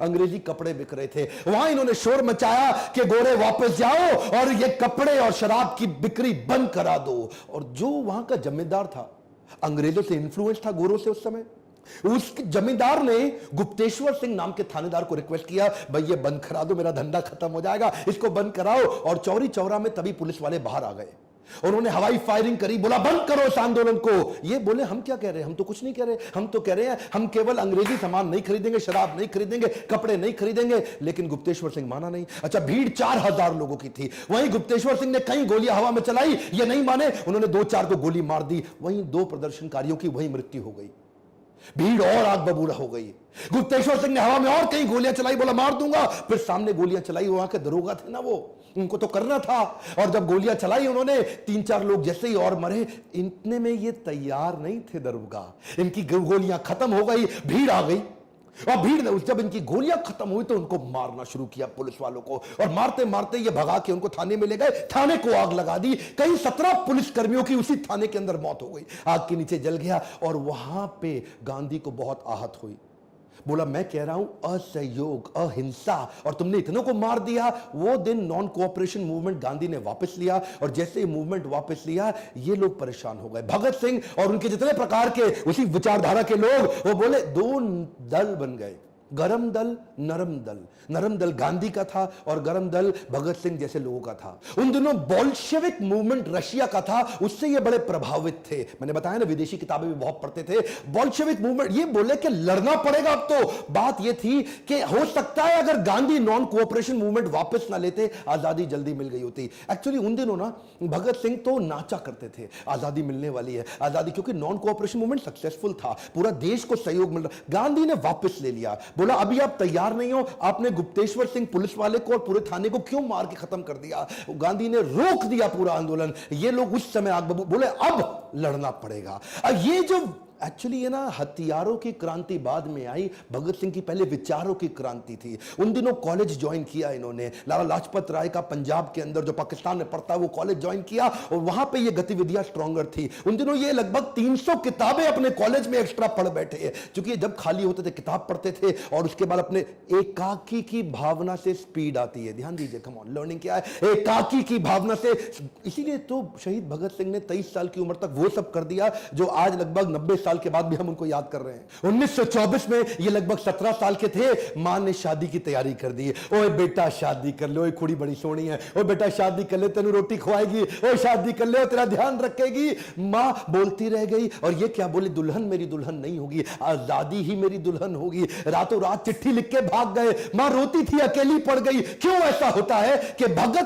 अंग्रेजी कपड़े बिक रहे थे। वहां इन्होंने शोर मचाया कि गोरे वापस जाओ और ये कपड़े और शराब की बिक्री बंद करा दो। और जो वहां का जमींदार था, अंग्रेजों से इन्फ्लुएंस था गोरों से उस समय, उस जमींदार ने गुप्तेश्वर सिंह नाम के थानेदार को रिक्वेस्ट किया, भाई ये बंद करा दो, मेरा धंधा खत्म हो जाएगा, इसको बंद कराओ। और चौरी चौरा में तभी पुलिस वाले बाहर आ गए, उन्होंने हवाई फायरिंग करी, बोला बंद करो इस आंदोलन को। ये बोले हम क्या कह रहे हैं, हम तो कुछ नहीं कह रहे, हम तो कह रहे हैं हम केवल अंग्रेजी सामान नहीं खरीदेंगे, शराब नहीं खरीदेंगे, कपड़े नहीं खरीदेंगे। लेकिन गुप्तेश्वर सिंह माना नहीं। अच्छा, भीड़ 4000 लोगों की थी। वहीं गुप्तेश्वर सिंह ने कई गोलियां हवा में चलाई, ये नहीं माने, उन्होंने 2-4 को गोली मार दी। वहीं 2 प्रदर्शनकारियों की वहीं मृत्यु हो गई। भीड़ और आग बबूला हो गई। गुप्तेश्वर सिंह ने हवा में और कई गोलियां चलाई, बोला मार दूंगा। फिर सामने गोलियां चलाई, वहां के दरोगा थे ना, वो उनको तो करना था। और जब गोलियां चलाई उन्होंने, 3-4 लोग जैसे ही और मरे। इतने में ये तैयार नहीं थे दरोगा, इनकी गोलियां खत्म हो गई, भीड़ आ गई। और भीड़ ने जब इनकी गोलियां खत्म हुई तो उनको मारना शुरू किया, पुलिस वालों को। और मारते मारते ये भगा के उनको थाने में ले गए, थाने को आग लगा दी। कई 17 पुलिस कर्मियों की उसी थाने के अंदर मौत हो गई, आग के नीचे जल गया। और वहां पे गांधी को बहुत आहत हुई, बोला मैं कह रहा हूं असहयोग, अहिंसा, और तुमने इतनों को मार दिया। वो दिन नॉन कोऑपरेशन मूवमेंट गांधी ने वापस लिया, और जैसे ही मूवमेंट वापस लिया ये लोग परेशान हो गए। भगत सिंह और उनके जितने प्रकार के उसी विचारधारा के लोग, वो बोले 2 दल बन गए, गरम दल, नरम दल। नरम दल गांधी का था और गरम दल भगत सिंह जैसे लोगों का था। उन दिनों बोल्शेविक मूवमेंट रशिया का था, उससे ये बड़े प्रभावित थे। मैंने बताया ना, विदेशी किताबें भी बहुत पढ़ते थे। बोल्शेविक मूवमेंट, ये बोले कि लड़ना पड़ेगा। अब तो बात ये थी कि हो सकता है अगर गांधी नॉन कोऑपरेशन मूवमेंट वापस ना लेते, आजादी जल्दी मिल गई होती। एक्चुअली उन दिनों ना भगत सिंह तो नाचा करते थे, आजादी मिलने वाली है, आजादी, क्योंकि नॉन कोऑपरेशन मूवमेंट सक्सेसफुल था, पूरा देश को सहयोग मिल रहा। गांधी ने वापस ले लिया, बोला अभी आप तैयार नहीं हो, आपने गुप्तेश्वर सिंह पुलिस वाले को और पूरे थाने को क्यों मार के खत्म कर दिया। गांधी ने रोक दिया पूरा आंदोलन। ये लोग उस समय आग बबूला, बोले अब लड़ना पड़ेगा। ये जो एक्चुअली ये ना हथियारों की क्रांति बाद में आई, भगत सिंह की पहले विचारों की क्रांति थी। उन दिनों कॉलेज ज्वाइन किया इन्होंने, लाला लाजपत राय का पंजाब के अंदर जो पाकिस्तान में पढ़ता है वो कॉलेज ज्वाइन किया, और वहां पे ये गतिविधियां स्ट्रॉन्गर थी। उन दिनों ये लगभग 300 किताबें अपने कॉलेज में एक्स्ट्रा पढ़ बैठे, क्योंकि जब खाली होते थे किताब पढ़ते थे। और उसके बाद अपने एकाकी की भावना से स्पीड आती है, ध्यान दीजिए, कम ऑन, लर्निंग क्या है, एकाकी की भावना से। इसीलिए तो शहीद भगत सिंह ने 23 साल की उम्र तक वो सब कर दिया जो आज लगभग 90 साल के बाद भी हम उनको याद कर रहे हैं। 1924 में ये लगभग 17 साल के थे, मां ने शादी की तैयारी कर दी। ओए बेटा शादी कर ले, ओए कुड़ी बड़ी सोहनी है, ओए बेटा शादी कर ले, तेनू रोटी खवाएगी, ओए शादी कर ले, तेरा ध्यान रखेगी। मां बोलती रह गई, और ये क्या बोली, दुल्हन मेरी दुल्हन नहीं होगी, आजादी ही मेरी दुल्हन होगी। रातों रात चिट्ठी लिख के भाग गए, मां रोती थी, अकेली पड़ गई। क्यों ऐसा होता है कि भगत